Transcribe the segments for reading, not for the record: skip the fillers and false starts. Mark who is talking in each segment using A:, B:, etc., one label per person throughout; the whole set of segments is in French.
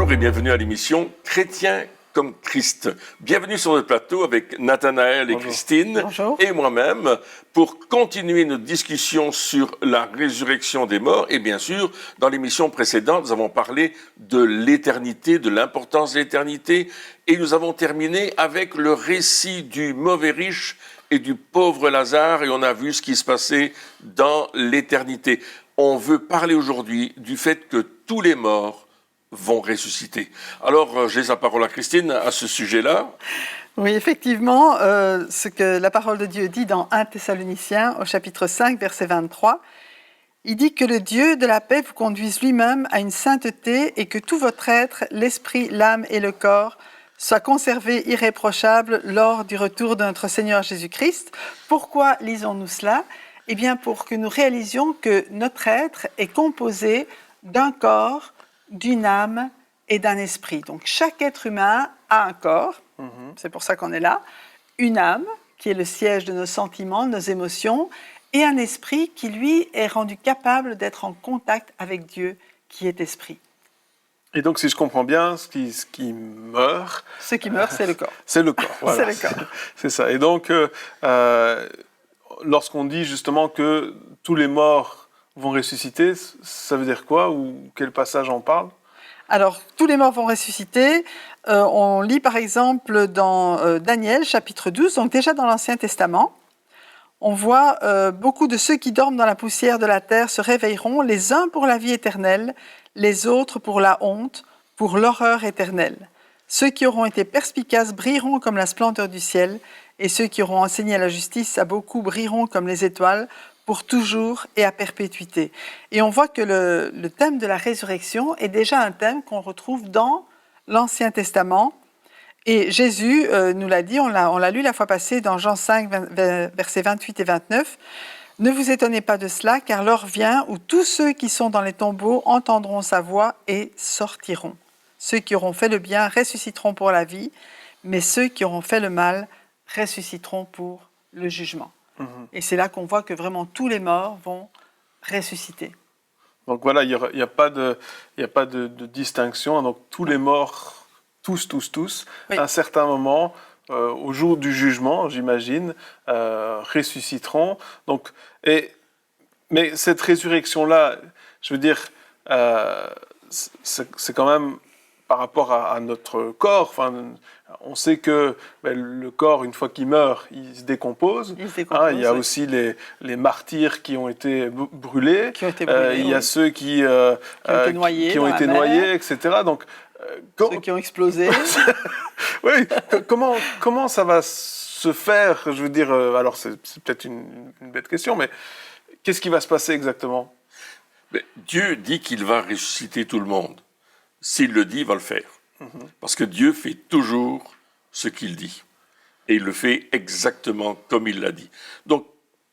A: Bonjour et bienvenue à l'émission Chrétiens comme Christ. Bienvenue sur le plateau avec Nathanaël et Christine et moi-même pour continuer notre discussion sur la résurrection des morts. Et bien sûr, dans l'émission précédente, nous avons parlé de l'éternité, de l'importance de l'éternité. Et nous avons terminé avec le récit du mauvais riche et du pauvre Lazare. Et on a vu ce qui se passait dans l'éternité. On veut parler aujourd'hui du fait que tous les morts vont ressusciter. Alors, j'ai la parole à Christine à ce sujet-là.
B: Oui, effectivement, ce que la parole de Dieu dit dans 1 Thessaloniciens, au chapitre 5, verset 23, il dit que le Dieu de la paix vous conduise lui-même à une sainteté et que tout votre être, l'esprit, l'âme et le corps, soient conservés irréprochables lors du retour de notre Seigneur Jésus-Christ. Pourquoi lisons-nous cela ? Eh bien, pour que nous réalisions que notre être est composé d'un corps, d'une âme et d'un esprit. Donc, chaque être humain a un corps, c'est pour ça qu'on est là, une âme, qui est le siège de nos sentiments, de nos émotions, et un esprit qui, lui, est rendu capable d'être en contact avec Dieu, qui est esprit.
C: Et donc, si je comprends bien, ce qui meurt...
B: Ce qui meurt, c'est le corps.
C: C'est le corps, voilà.
B: C'est le corps.
C: C'est ça. Et donc, lorsqu'on dit justement que tous les morts vont ressusciter, ça veut dire quoi ou quel passage en parle?
B: Alors, tous les morts vont ressusciter. On lit par exemple dans Daniel, chapitre 12, donc déjà dans l'Ancien Testament. On voit beaucoup de ceux qui dorment dans la poussière de la terre se réveilleront, les uns pour la vie éternelle, les autres pour la honte, pour l'horreur éternelle. Ceux qui auront été perspicaces brilleront comme la splendeur du ciel, et ceux qui auront enseigné la justice à beaucoup brilleront comme les étoiles, pour toujours et à perpétuité. Et on voit que le thème de la résurrection est déjà un thème qu'on retrouve dans l'Ancien Testament. Et Jésus nous l'a dit, on l'a lu la fois passée dans Jean 5, versets 28 et 29. « Ne vous étonnez pas de cela, car l'heure vient où tous ceux qui sont dans les tombeaux entendront sa voix et sortiront. Ceux qui auront fait le bien ressusciteront pour la vie, mais ceux qui auront fait le mal ressusciteront pour le jugement. » Et c'est là qu'on voit que vraiment tous les morts vont ressusciter.
C: Donc voilà, il n'y a pas de distinction. Donc tous les morts, tous,
B: oui.
C: à un certain moment, au jour du jugement, j'imagine, ressusciteront. Donc, mais cette résurrection-là, je veux dire, c'est quand même par rapport à notre corps. Enfin, on sait que le corps, une fois qu'il meurt, il se décompose. Il y a aussi les martyrs qui ont été brûlés. Il y a ceux qui ont été noyés, etc. Donc,
B: ceux qui ont explosé.
C: Oui, comment ça va se faire? Je veux dire, alors c'est peut-être une bête question, mais qu'est-ce qui va se passer exactement?
A: Dieu dit qu'il va ressusciter tout le monde. S'il le dit, il va le faire. Parce que Dieu fait toujours ce qu'il dit. Et il le fait exactement comme il l'a dit. Donc,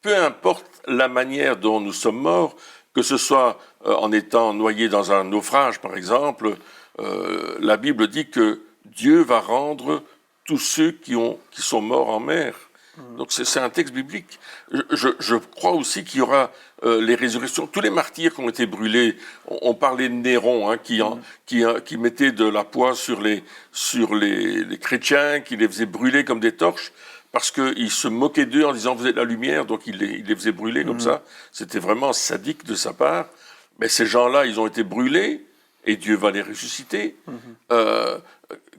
A: peu importe la manière dont nous sommes morts, que ce soit en étant noyés dans un naufrage, par exemple, la Bible dit que Dieu va rendre tous ceux qui sont morts en mer. Donc c'est un texte biblique. Je crois aussi qu'il y aura les résurrections. Tous les martyrs qui ont été brûlés, on parlait de Néron, qui mettait de la poix sur les chrétiens, qui les faisait brûler comme des torches, parce qu'il se moquait d'eux en disant « vous êtes la lumière », donc il les faisait brûler comme ça. C'était vraiment sadique de sa part. Mais ces gens-là, ils ont été brûlés, et Dieu va les ressusciter.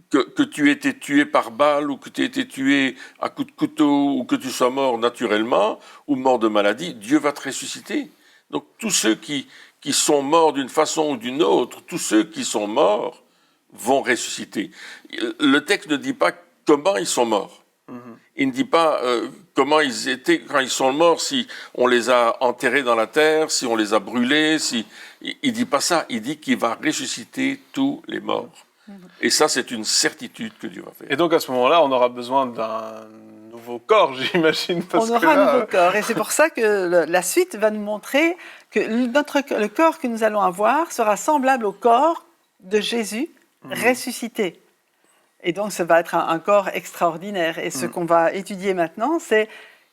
A: Que tu aies été tué par balle, ou que tu aies été tué à coups de couteau, ou que tu sois mort naturellement, ou mort de maladie, Dieu va te ressusciter. Donc tous ceux qui sont morts d'une façon ou d'une autre, tous ceux qui sont morts vont ressusciter. Le texte ne dit pas comment ils sont morts. Il ne dit pas comment ils étaient quand ils sont morts, si on les a enterrés dans la terre, si on les a brûlés, il ne dit pas ça. Il dit qu'il va ressusciter tous les morts. Et ça, c'est une certitude que Dieu va faire.
C: Et donc, à ce moment-là, on aura besoin d'un nouveau corps, j'imagine.
B: On aura un nouveau corps. Et c'est pour ça que la suite va nous montrer que le corps que nous allons avoir sera semblable au corps de Jésus ressuscité. Et donc, ça va être un corps extraordinaire. Et ce qu'on va étudier maintenant, c'est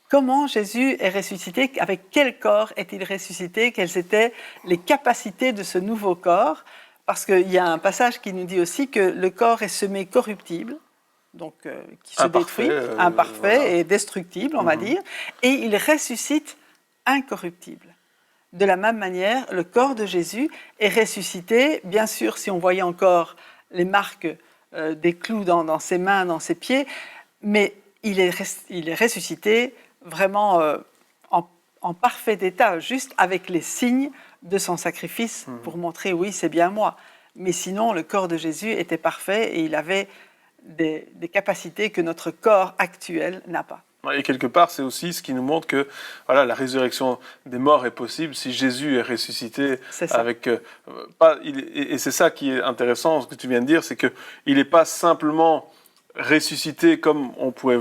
B: comment Jésus est ressuscité, avec quel corps est-il ressuscité, quelles étaient les capacités de ce nouveau corps. Parce qu'il y a un passage qui nous dit aussi que le corps est semé corruptible, donc qui se détruit, imparfait voilà. Et destructible, on va dire, et il ressuscite incorruptible. De la même manière, le corps de Jésus est ressuscité, bien sûr, si on voyait encore les marques des clous dans ses mains, dans ses pieds, mais il est ressuscité vraiment en parfait état, juste avec les signes de son sacrifice pour montrer, oui, c'est bien moi. Mais sinon, le corps de Jésus était parfait et il avait des capacités que notre corps actuel n'a pas.
C: Et quelque part, c'est aussi ce qui nous montre que voilà, la résurrection des morts est possible si Jésus est ressuscité avec... et c'est ça qui est intéressant, ce que tu viens de dire, c'est qu'il n'est pas simplement ressuscité comme on pouvait...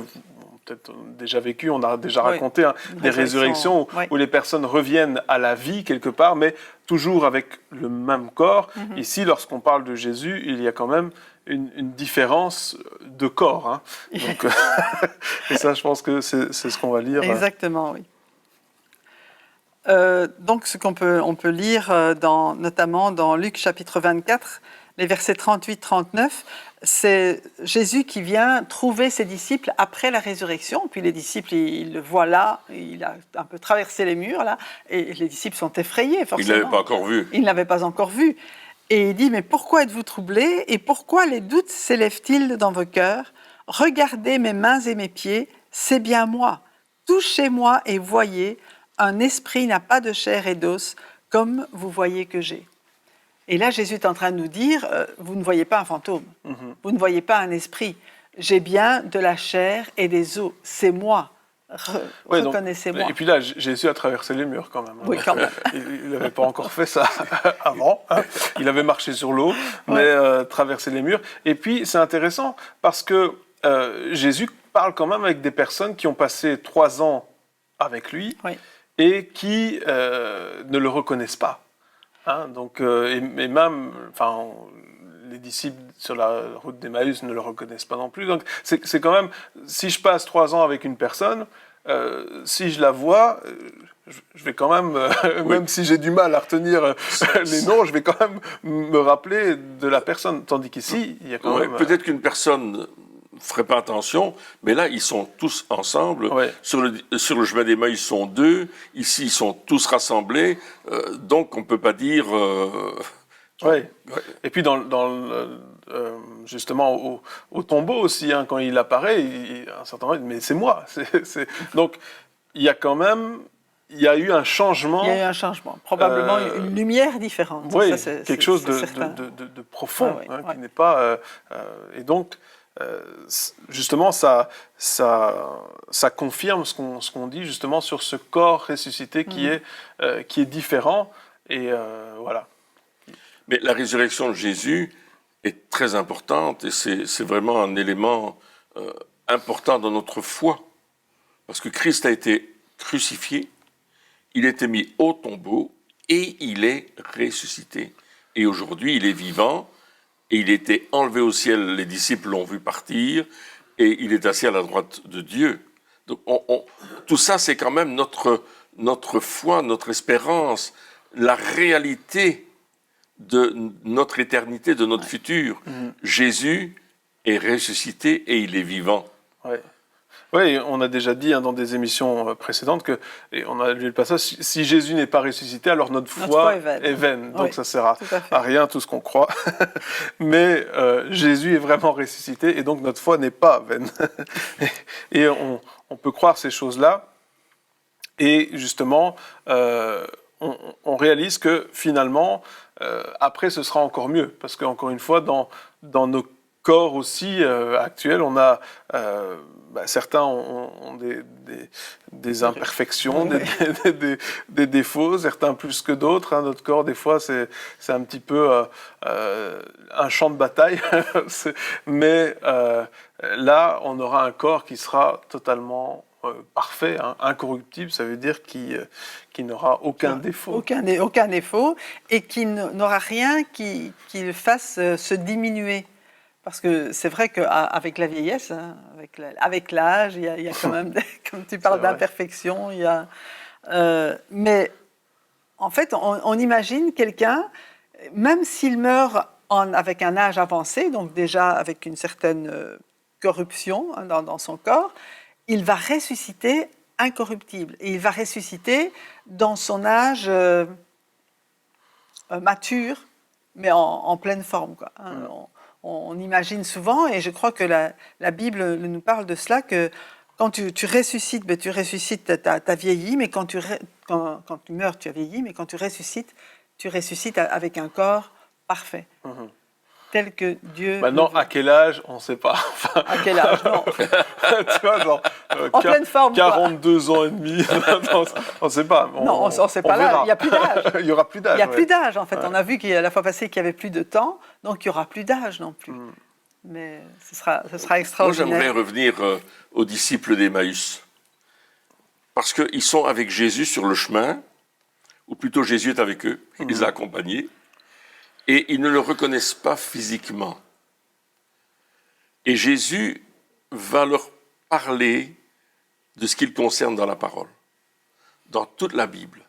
C: peut-être déjà vécu, on a déjà raconté des résurrections où les personnes reviennent à la vie quelque part, mais toujours avec le même corps. Ici, lorsqu'on parle de Jésus, il y a quand même une différence de corps. Hein. Donc, et ça, je pense que c'est ce qu'on va lire.
B: Exactement, oui. Donc, ce qu'on peut lire, notamment dans Luc chapitre 24, les versets 38-39, c'est Jésus qui vient trouver ses disciples après la résurrection. Puis les disciples, ils le voient là, il a un peu traversé les murs, là, et les disciples sont effrayés, forcément.
A: Ils ne l'avaient pas encore vu.
B: Ils ne l'avaient pas encore vu. Et il dit, mais pourquoi êtes-vous troublés? Et pourquoi les doutes s'élèvent-ils dans vos cœurs? Regardez mes mains et mes pieds, c'est bien moi. Touchez-moi et voyez, un esprit n'a pas de chair et d'os, comme vous voyez que j'ai. Et là, Jésus est en train de nous dire, vous ne voyez pas un fantôme, vous ne voyez pas un esprit. J'ai bien de la chair et des os, c'est moi. Reconnaissez-moi.
C: Et puis là, Jésus a traversé les murs quand même.
B: Oui, quand même.
C: Il n'avait pas encore fait ça avant. Hein. Il avait marché sur l'eau, mais traversé les murs. Et puis, c'est intéressant parce que Jésus parle quand même avec des personnes qui ont passé 3 ans avec lui et qui ne le reconnaissent pas. Hein, donc, et même, enfin, les disciples sur la route d'Emmaüs ne le reconnaissent pas non plus. Donc, c'est quand même, si je passe 3 ans avec une personne, si je la vois, je vais quand même, même si j'ai du mal à retenir les noms, je vais quand même me rappeler de la personne. Tandis qu'ici, il y a quand même...
A: Peut-être qu'une personne ne ferait pas attention, mais là, ils sont tous ensemble. Sur le chemin d'Emmaüs, ils sont 2. Ici, ils sont tous rassemblés. Donc, on ne peut pas dire...
C: Et puis, justement, au tombeau aussi, hein, quand il apparaît, à un certain moment, mais c'est moi. Donc, il y a quand même... Il y a eu un changement.
B: Il y a eu un changement. Probablement une lumière différente.
C: Oui, quelque chose de profond, qui n'est pas... et donc... justement, ça confirme ce qu'on dit justement sur ce corps ressuscité qui est différent. Et voilà.
A: Mais la résurrection de Jésus est très importante et c'est vraiment un élément important dans notre foi. Parce que Christ a été crucifié, il a été mis au tombeau et il est ressuscité. Et aujourd'hui, il est vivant. Et il était enlevé au ciel, les disciples l'ont vu partir, et il est assis à la droite de Dieu. Donc tout ça, c'est quand même notre foi, notre espérance, la réalité de notre éternité, de notre futur. Jésus est ressuscité et il est vivant.
C: Oui, on a déjà dit dans des émissions précédentes que, et on a lu le passage, si Jésus n'est pas ressuscité, alors notre foi est vaine. Donc ça sert à rien, tout ce qu'on croit. Mais Jésus est vraiment ressuscité et donc notre foi n'est pas vaine. Et on peut croire ces choses-là. Et justement, on réalise que finalement, après, ce sera encore mieux. Parce qu'encore une fois, dans nos corps aussi actuels, on a... certains ont des imperfections, des défauts, certains plus que d'autres. Hein. Notre corps, des fois, c'est un petit peu un champ de bataille. Mais là, on aura un corps qui sera totalement parfait, hein, incorruptible. Ça veut dire qu'il n'aura aucun défaut.
B: Aucun défaut, et qui n'aura rien qui le fasse se diminuer. Parce que c'est vrai qu'avec la vieillesse, hein, avec l'âge, il y a quand même, comme tu parles d'imperfection, mais en fait, on imagine quelqu'un même s'il meurt avec un âge avancé, donc déjà avec une certaine corruption dans son corps, il va ressusciter incorruptible. Et il va ressusciter dans son âge mature, mais en pleine forme, quoi. On imagine souvent, et je crois que la Bible nous parle de cela, que quand tu ressuscites, tu ressuscites, t'as vieilli, mais quand tu meurs, tu as vieilli, mais quand tu ressuscites avec un corps parfait. Tel que Dieu...
C: Maintenant, à quel âge, on ne sait pas.
B: À quel âge, non.
C: Tu vois, genre,
B: en pleine forme,
C: 42 ans et demi, on ne sait pas.
B: Non, on ne sait pas là, il n'y a plus d'âge.
C: Il n'y aura plus d'âge.
B: Il n'y a plus d'âge, en fait. On a vu la fois passée qu'il n'y avait plus de temps, donc il n'y aura plus d'âge non plus. Mais ce sera extraordinaire.
A: Moi, j'aimerais revenir aux disciples d'Emmaüs. Parce qu'ils sont avec Jésus sur le chemin, ou plutôt Jésus est avec eux, il les a accompagnés, et ils ne le reconnaissent pas physiquement. Et Jésus va leur parler de ce qu'il concerne dans la parole. Dans toute la Bible,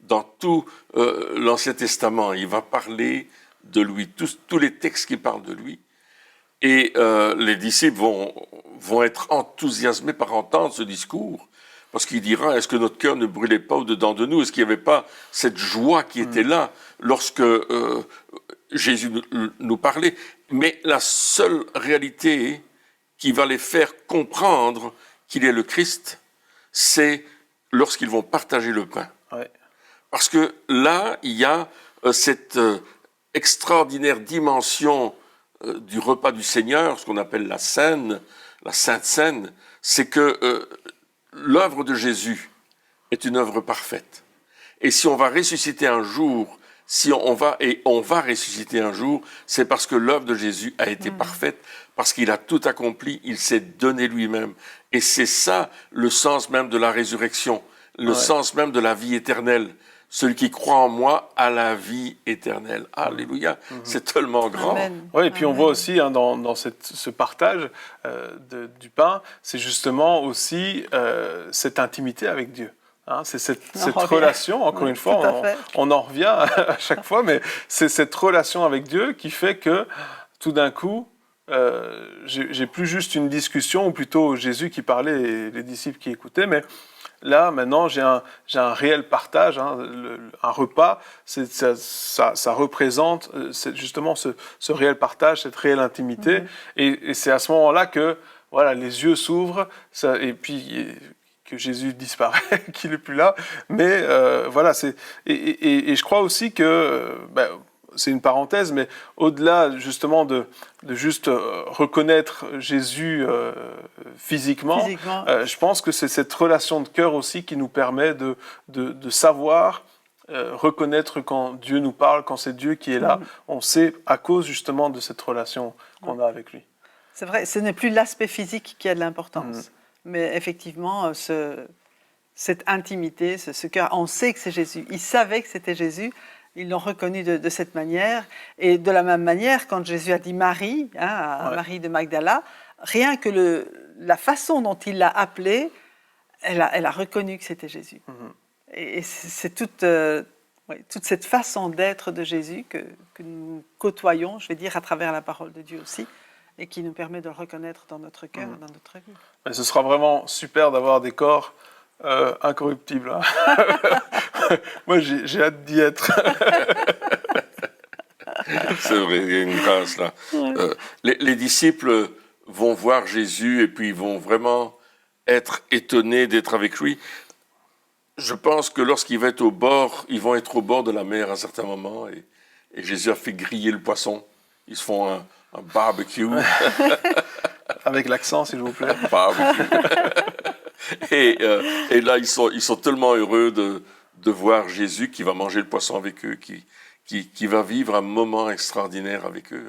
A: dans tout l'Ancien Testament, il va parler de lui, tous les textes qui parlent de lui. Et les disciples vont être enthousiasmés par entendre ce discours, parce qu'il dira, est-ce que notre cœur ne brûlait pas au-dedans de nous? Est-ce qu'il n'y avait pas cette joie qui était là lorsque Jésus nous parlait? Mais la seule réalité qui va les faire comprendre qu'il est le Christ, c'est lorsqu'ils vont partager le pain.
C: Ouais.
A: Parce que là, il y a cette extraordinaire dimension du repas du Seigneur, ce qu'on appelle la scène, la Sainte Seine, c'est que l'œuvre de Jésus est une œuvre parfaite. Et si on va ressusciter un jour, on va ressusciter un jour, c'est parce que l'œuvre de Jésus a été parfaite, parce qu'il a tout accompli, il s'est donné lui-même. Et c'est ça le sens même de la résurrection, le sens même de la vie éternelle. Celui qui croit en moi a la vie éternelle. Alléluia, c'est tellement grand.
C: Oui, et puis on voit aussi dans ce partage du pain, c'est justement aussi cette intimité avec Dieu. C'est cette relation, encore une fois, on en revient à chaque fois, mais c'est cette relation avec Dieu qui fait que tout d'un coup, j'ai plus juste une discussion, ou plutôt Jésus qui parlait et les disciples qui écoutaient, mais là, maintenant, j'ai un réel partage, un repas, ça représente justement ce réel partage, cette réelle intimité, et c'est à ce moment-là que voilà, les yeux s'ouvrent, et puis que Jésus disparaît, qu'il n'est plus là, mais voilà, et je crois aussi que... c'est une parenthèse, mais au-delà justement de juste reconnaître Jésus physiquement, je pense que c'est cette relation de cœur aussi qui nous permet de savoir reconnaître quand Dieu nous parle, quand c'est Dieu qui est là. On sait à cause justement de cette relation qu'on a avec lui.
B: C'est vrai, ce n'est plus l'aspect physique qui a de l'importance, mais effectivement, cette intimité, ce cœur, on sait que c'est Jésus. Ils savaient que c'était Jésus. Ils l'ont reconnu de cette manière. Et de la même manière, quand Jésus a dit Marie, à Marie de Magdala, rien que la façon dont il l'a appelée, elle a reconnu que c'était Jésus. Et c'est toute cette façon d'être de Jésus que nous côtoyons, je vais dire, à travers la parole de Dieu aussi, et qui nous permet de le reconnaître dans notre cœur, dans notre vie.
C: Mais ce sera vraiment super d'avoir des corps incorruptibles. Moi, j'ai hâte d'y être.
A: C'est vrai, il y a une grâce là. Les disciples vont voir Jésus et puis ils vont vraiment être étonnés d'être avec lui. Je pense que lorsqu'ils vont être au bord de la mer à un certain moment et Jésus a fait griller le poisson. Ils se font un barbecue.
C: Avec l'accent, s'il vous plaît.
A: Barbecue. Et là, ils sont tellement heureux de voir Jésus qui va manger le poisson avec eux, qui va vivre un moment extraordinaire avec eux.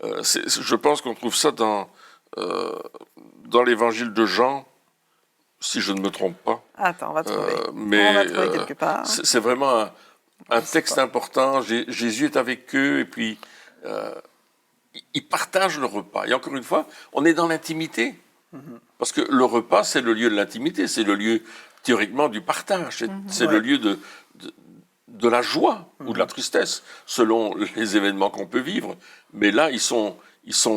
A: Je pense qu'on trouve ça dans l'évangile de Jean, si je ne me trompe pas.
B: Attends, on va trouver.
A: Mais
B: on va trouver quelque part.
A: C'est vraiment un texte important. Jésus est avec eux et puis ils partagent le repas. Et encore une fois, on est dans l'intimité. Parce que le repas, c'est le lieu de l'intimité, c'est le lieu théoriquement du partage, c'est le lieu de la joie ou de la tristesse, selon les événements qu'on peut vivre. Mais là, ils sont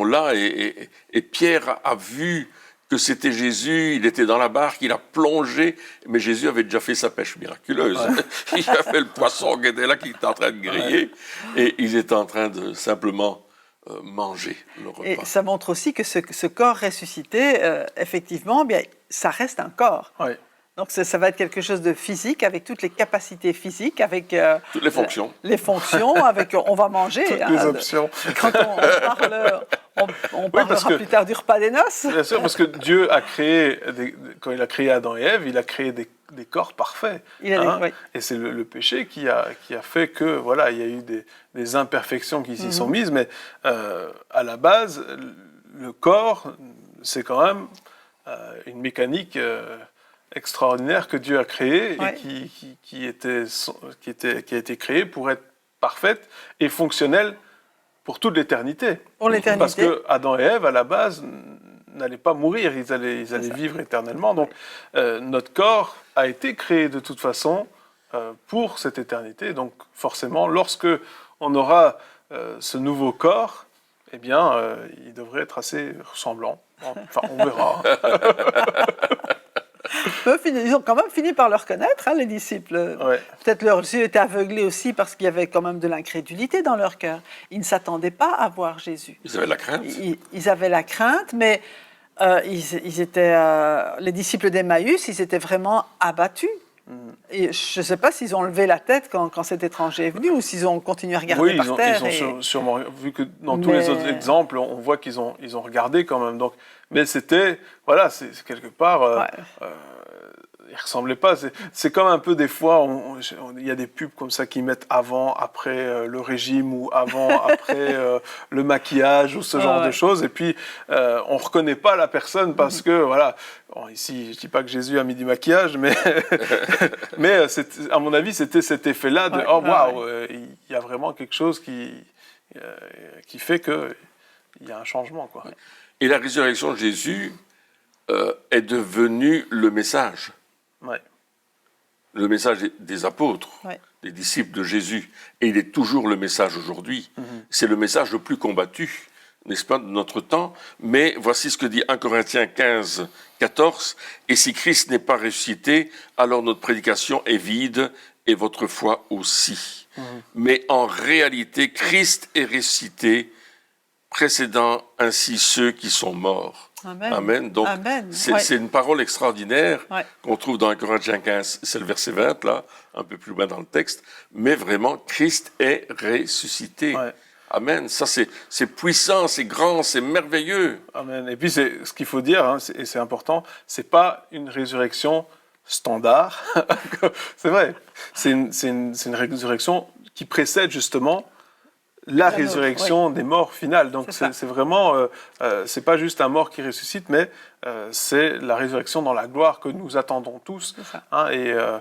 A: là et Pierre a vu que c'était Jésus, il était dans la barque, il a plongé, mais Jésus avait déjà fait sa pêche miraculeuse. Ouais. Il a fait le poisson qui était là, qui était en train de griller, et ils étaient en train de simplement manger le repas.
B: Et ça montre aussi que ce corps ressuscité, effectivement, bien, ça reste un corps.
C: Ouais.
B: Donc ça va être quelque chose de physique, avec toutes les capacités physiques, avec
A: toutes les fonctions.
B: Les fonctions, avec on va manger.
C: Toutes les options.
B: Quand on parlera plus tard du repas des noces.
C: Bien sûr, parce que Dieu a créé, quand il a créé Adam et Ève, il a créé des corps parfaits. Oui. Et c'est le péché qui a fait que voilà, il y a eu des imperfections qui s'y sont mises, mais à la base, le corps, c'est quand même une mécanique extraordinaire que Dieu a créée et qui a été créée pour être parfaite et fonctionnelle pour toute l'éternité.
B: Pour l'éternité.
C: Parce que Adam et Ève, à la base, n'allaient pas mourir, ils allaient vivre éternellement. Donc, notre corps a été créé de toute façon pour cette éternité. Donc, forcément, lorsque on aura ce nouveau corps, eh bien, il devrait être assez ressemblant. Enfin, on verra.
B: Ils ont quand même fini par le reconnaître, les disciples. Ouais. Peut-être leurs yeux étaient aveuglés aussi parce qu'il y avait quand même de l'incrédulité dans leur cœur. Ils ne s'attendaient pas à voir Jésus.
A: Ils avaient la crainte.
B: Ils avaient la crainte, mais ils étaient, les disciples d'Emmaüs, ils étaient vraiment abattus. Et je ne sais pas s'ils ont levé la tête quand cet étranger est venu ou s'ils ont continué à regarder par terre.
C: Ils ont sûrement, vu que dans tous les autres exemples, on voit qu'ils ont regardé quand même. Donc, mais c'était, voilà, c'est quelque part, ils ne ressemblaient pas. C'est comme un peu des fois, il y a des pubs comme ça qui mettent avant, après le régime ou avant, après le maquillage ou ce genre de choses. Et puis, on ne reconnaît pas la personne parce que, voilà, bon, ici, je ne dis pas que Jésus a mis du maquillage, mais, mais à mon avis, c'était cet effet-là de « Oh, waouh, il y a vraiment quelque chose qui fait qu'il y a un changement. » quoi.
A: Et la résurrection de Jésus est devenue le message.
C: Ouais.
A: Le message des apôtres, des disciples de Jésus. Et il est toujours le message aujourd'hui. C'est le message le plus combattu, n'est-ce pas, de notre temps. Mais voici ce que dit 1 Corinthiens 15, 14. « Et si Christ n'est pas ressuscité, alors notre prédication est vide et votre foi aussi. Mais en réalité, Christ est ressuscité, précédant ainsi ceux qui sont morts. »
B: Amen.
A: Amen. Donc, c'est une parole extraordinaire qu'on trouve dans 1 Corinthiens 15, c'est le verset 20, là, un peu plus loin dans le texte. Mais vraiment, Christ est ressuscité. Amen. Ça, c'est puissant, c'est grand, c'est merveilleux.
C: Amen. Et puis, ce qu'il faut dire, et c'est important, c'est pas une résurrection standard. C'est vrai. C'est une résurrection qui précède justement la résurrection des morts finale. Donc c'est vraiment, c'est pas juste un mort qui ressuscite, mais c'est la résurrection dans la gloire que nous attendons tous.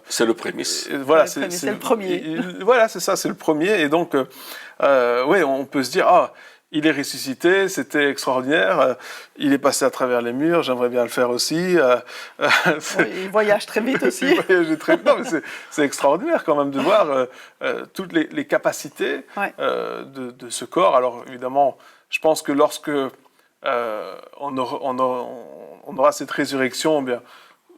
A: C'est le prémisse.
C: Voilà,
B: c'est le premier.
C: Voilà, c'est ça, c'est le premier. Et donc, oui, on peut se dire, il est ressuscité, c'était extraordinaire, il est passé à travers les murs, j'aimerais bien le faire aussi.
B: Il voyage très vite aussi.
C: Il voyage très vite. Non, mais c'est extraordinaire quand même de voir toutes les capacités de ce corps. Alors évidemment, je pense que lorsque on aura cette résurrection, bien,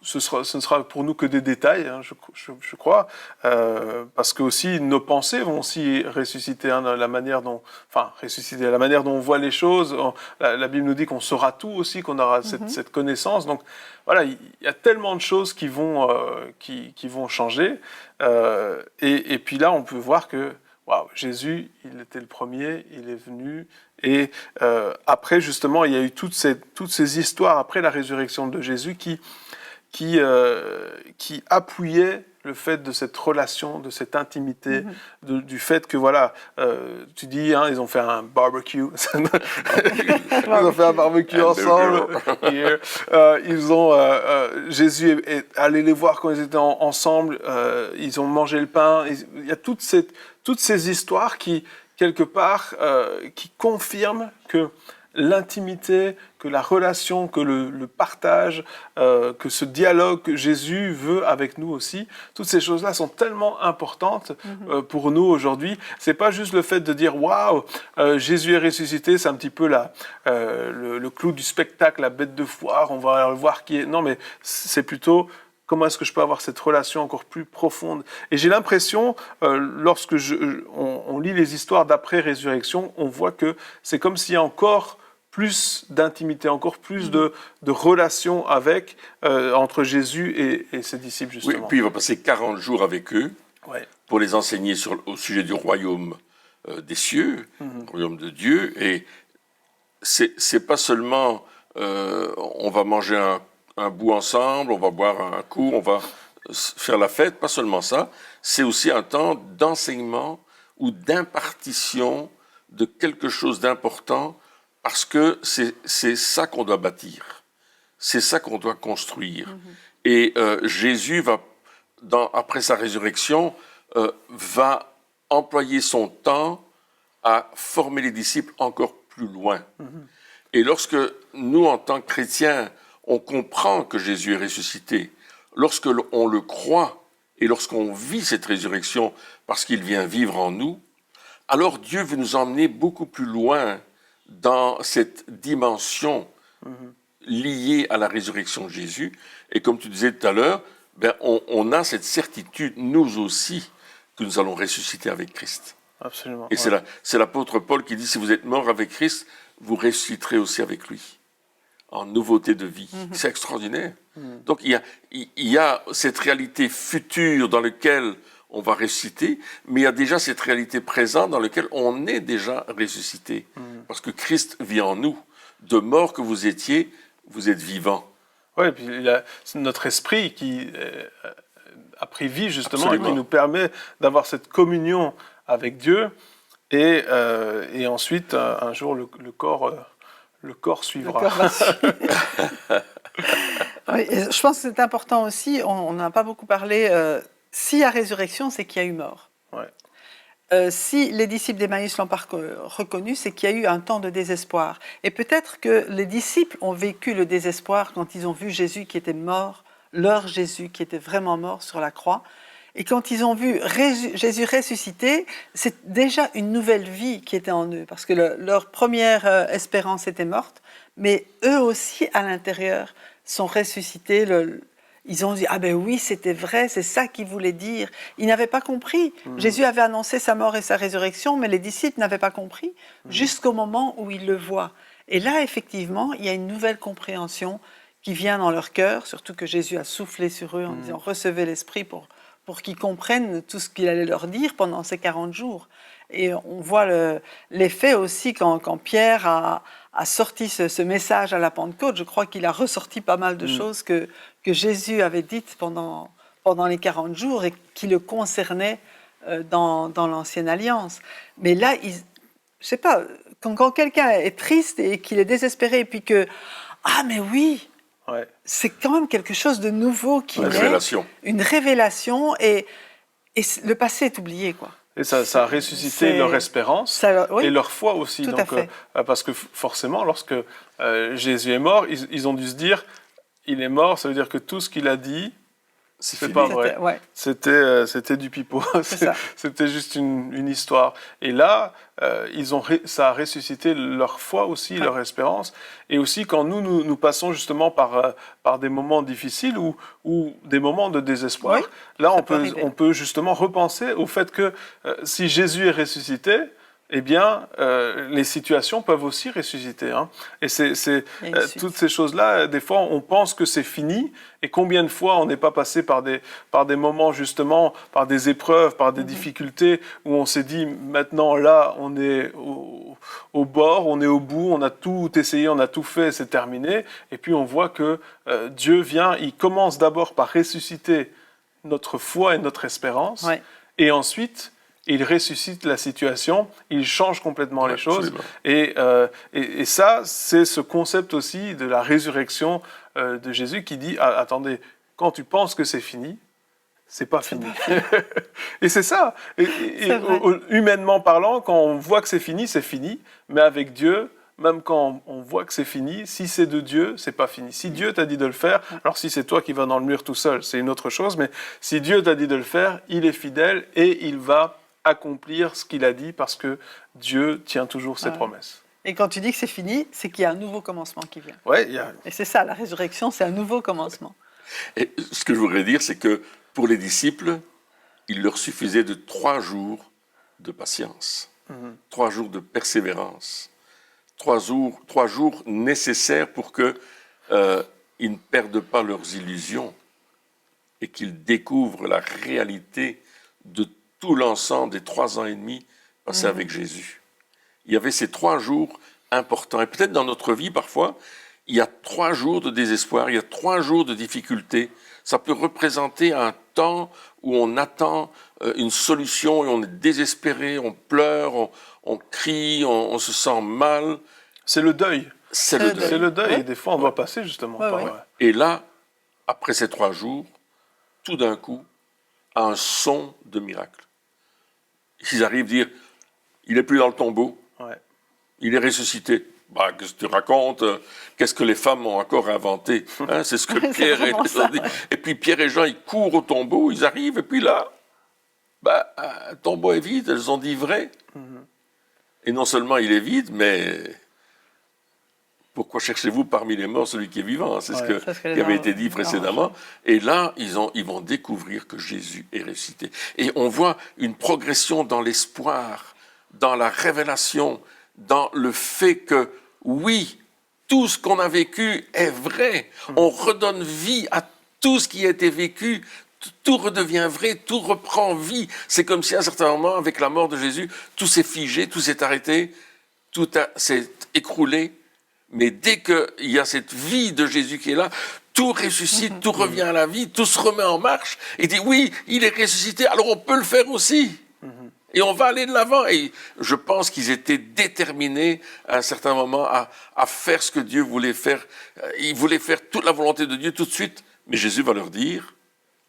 C: ce ne sera pour nous que des détails, je crois, parce que aussi nos pensées vont aussi ressusciter, la manière dont on voit les choses. La Bible nous dit qu'on saura tout aussi, qu'on aura cette connaissance. Donc voilà, il y a tellement de choses qui vont changer. Et puis là, on peut voir que Jésus, il était le premier, il est venu. Et après, justement, il y a eu toutes ces histoires après la résurrection de Jésus qui appuyait le fait de cette relation, de cette intimité, du fait que, voilà, tu dis, ils ont fait un barbecue. Ils ont fait un barbecue ensemble. Jésus est allé les voir quand ils étaient ensemble. Ils ont mangé le pain. Il y a toutes ces histoires qui, quelque part, qui confirment que l'intimité, que la relation, que le partage, que ce dialogue que Jésus veut avec nous aussi. Toutes ces choses-là sont tellement importantes pour nous aujourd'hui. C'est pas juste le fait de dire « Waouh, Jésus est ressuscité », c'est un petit peu le clou du spectacle, la bête de foire, on va voir qui est... Non, mais c'est plutôt... Comment est-ce que je peux avoir cette relation encore plus profonde? Et j'ai l'impression, lorsque on lit les histoires d'après-résurrection, on voit que c'est comme s'il y a encore plus d'intimité, encore plus de relations entre Jésus et ses disciples, justement.
A: Oui, puis il va passer 40 jours avec eux pour les enseigner au sujet du royaume des cieux, le royaume de Dieu. Et c'est pas seulement on va manger un bout ensemble, on va boire un coup, on va faire la fête, pas seulement ça, c'est aussi un temps d'enseignement ou d'impartition de quelque chose d'important, parce que c'est ça qu'on doit bâtir, c'est ça qu'on doit construire. Et Jésus va, après sa résurrection, va employer son temps à former les disciples encore plus loin. Et lorsque nous, en tant que chrétiens, on comprend que Jésus est ressuscité, lorsque on le croit et lorsqu'on vit cette résurrection parce qu'il vient vivre en nous, alors Dieu veut nous emmener beaucoup plus loin dans cette dimension liée à la résurrection de Jésus. Et comme tu disais tout à l'heure, on a cette certitude, nous aussi, que nous allons ressusciter avec Christ.
C: Absolument.
A: Et c'est l'apôtre Paul qui dit, si vous êtes mort avec Christ, vous ressusciterez aussi avec lui, en nouveauté de vie. C'est extraordinaire. Donc il y a cette réalité future dans laquelle on va ressusciter, mais il y a déjà cette réalité présente dans laquelle on est déjà ressuscité. Parce que Christ vit en nous. De mort que vous étiez, vous êtes vivant.
C: Oui, et puis c'est notre esprit qui a pris vie, justement,
A: Absolument.
C: et qui nous permet d'avoir cette communion avec Dieu. Et ensuite, un jour, le corps suivra.
B: Le corps va suivre. Oui, et je pense que c'est important aussi, on n'a pas beaucoup parlé, s'il y a résurrection, c'est qu'il y a eu mort.
C: Ouais.
B: Si les disciples d'Emmaüs l'ont pas reconnu, c'est qu'il y a eu un temps de désespoir. Et peut-être que les disciples ont vécu le désespoir quand ils ont vu Jésus qui était mort, leur Jésus qui était vraiment mort sur la croix. Et quand ils ont vu Jésus ressuscité, c'est déjà une nouvelle vie qui était en eux, parce que leur première espérance était morte, mais eux aussi, à l'intérieur, sont ressuscités. Ils ont dit, ah ben oui, c'était vrai, c'est ça qu'il voulait dire. Ils n'avaient pas compris. Jésus avait annoncé sa mort et sa résurrection, mais les disciples n'avaient pas compris, jusqu'au moment où ils le voient. Et là, effectivement, il y a une nouvelle compréhension qui vient dans leur cœur, surtout que Jésus a soufflé sur eux en disant, recevez l'Esprit pour qu'ils comprennent tout ce qu'il allait leur dire pendant ces 40 jours. Et on voit l'effet aussi quand Pierre a sorti ce message à la Pentecôte. Je crois qu'il a ressorti pas mal de choses que Jésus avait dites pendant les 40 jours et qui le concernaient dans l'Ancienne Alliance. Mais là, je sais pas, quand quelqu'un est triste et qu'il est désespéré et puis que, ah mais oui,
C: Ouais.
B: c'est quand même quelque chose de nouveau qui naît, une révélation, et le passé est oublié, quoi.
C: Et ça a ressuscité leur espérance et leur foi aussi.
B: Tout
C: donc,
B: à fait.
C: Parce que forcément, lorsque Jésus est mort, ils ont dû se dire, il est mort, ça veut dire que tout ce qu'il a dit, c'est pas vrai. C'était du pipeau. C'était juste une histoire. Et là, ça a ressuscité leur foi aussi, leur espérance. Et aussi, quand nous passons justement par des moments difficiles ou des moments de désespoir, là, on peut justement repenser au fait que si Jésus est ressuscité, eh bien, les situations peuvent aussi ressusciter. Hein. Et toutes ces choses-là, des fois, on pense que c'est fini. Et combien de fois on n'est pas passé par des moments, justement, par des épreuves, par des difficultés, où on s'est dit, maintenant, là, on est au bord, on est au bout, on a tout essayé, on a tout fait, c'est terminé. Et puis, on voit que Dieu vient, il commence d'abord par ressusciter notre foi et notre espérance. Ouais. Et ensuite, il ressuscite la situation, il change complètement les choses. Et ça, c'est ce concept aussi de la résurrection de Jésus qui dit, attendez, quand tu penses que c'est fini, c'est pas fini. Et c'est ça. Et humainement parlant, quand on voit que c'est fini, mais avec Dieu, même quand on voit que c'est fini, si c'est de Dieu, c'est pas fini. Si Dieu t'a dit de le faire, alors si c'est toi qui vas dans le mur tout seul, c'est une autre chose, mais si Dieu t'a dit de le faire, il est fidèle et il va accomplir ce qu'il a dit parce que Dieu tient toujours ses promesses.
B: Et quand tu dis que c'est fini, c'est qu'il y a un nouveau commencement qui vient.
C: Ouais,
B: Et c'est ça, la résurrection, c'est un nouveau commencement.
A: Et ce que je voudrais dire, c'est que pour les disciples, il leur suffisait de 3 jours de patience, 3 jours de persévérance, 3 jours nécessaires pour qu'ils ne perdent pas leurs illusions et qu'ils découvrent la réalité de tout l'ensemble des 3 ans et demi passés avec Jésus. Il y avait ces 3 jours importants. Et peut-être dans notre vie, parfois, il y a 3 jours de désespoir, il y a 3 jours de difficulté. Ça peut représenter un temps où on attend une solution et on est désespéré, on pleure, on crie, on se sent mal.
C: C'est le deuil.
A: C'est le deuil.
C: C'est le deuil. Et des fois, on doit passer justement par...
A: Et là, après ces 3 jours, tout d'un coup, un son de miracle. Ils arrivent à dire, il n'est plus dans le tombeau, il est ressuscité. Bah, qu'est-ce que tu racontes? Qu'est-ce que les femmes ont encore inventé? Hein, c'est ce que Pierre et Jean dit. Et puis Pierre et Jean, ils courent au tombeau, ils arrivent, et puis là, le tombeau est vide, elles ont dit vrai. Et non seulement il est vide, mais pourquoi cherchez-vous parmi les morts celui qui est vivant? C'est ce qui avait été dit précédemment. Et là, ils vont découvrir que Jésus est ressuscité. Et on voit une progression dans l'espoir, dans la révélation, dans le fait que, oui, tout ce qu'on a vécu est vrai. On redonne vie à tout ce qui a été vécu. Tout redevient vrai, tout reprend vie. C'est comme si à un certain moment, avec la mort de Jésus, tout s'est figé, tout s'est arrêté, tout s'est écroulé. Mais dès qu'il y a cette vie de Jésus qui est là, tout ressuscite, tout revient à la vie, tout se remet en marche. Et dit, oui, il est ressuscité, alors on peut le faire aussi. Et on va aller de l'avant. Et je pense qu'ils étaient déterminés à un certain moment à faire ce que Dieu voulait faire. Ils voulaient faire toute la volonté de Dieu tout de suite. Mais Jésus va leur dire,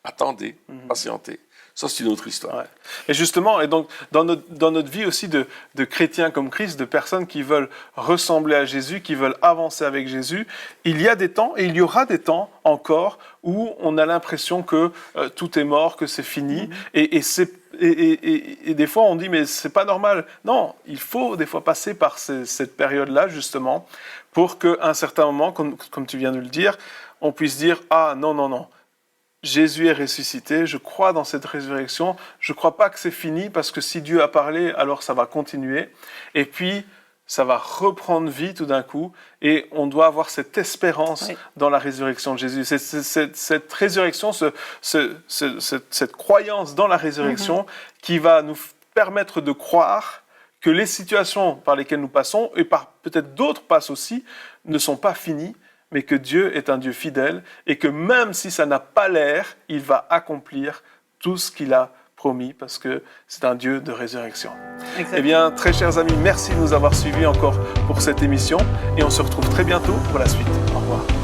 A: attendez, patientez. Ça, c'est une autre histoire.
C: Ouais. Et justement, et donc, dans notre vie aussi de chrétiens comme Christ, de personnes qui veulent ressembler à Jésus, qui veulent avancer avec Jésus, il y a des temps, et il y aura des temps encore, où on a l'impression que tout est mort, que c'est fini, et des fois on dit, mais c'est pas normal. Non, il faut des fois passer par cette période-là, justement, pour qu'à un certain moment, comme tu viens de le dire, on puisse dire, ah non, non, non, Jésus est ressuscité, je crois dans cette résurrection, je ne crois pas que c'est fini, parce que si Dieu a parlé, alors ça va continuer, et puis ça va reprendre vie tout d'un coup, et on doit avoir cette espérance dans la résurrection de Jésus. Cette résurrection, cette croyance dans la résurrection qui va nous permettre de croire que les situations par lesquelles nous passons, et par peut-être d'autres passent aussi, ne sont pas finies, mais que Dieu est un Dieu fidèle et que même si ça n'a pas l'air, il va accomplir tout ce qu'il a promis parce que c'est un Dieu de résurrection. Exactement. Eh bien, très chers amis, merci de nous avoir suivis encore pour cette émission et on se retrouve très bientôt pour la suite. Au revoir.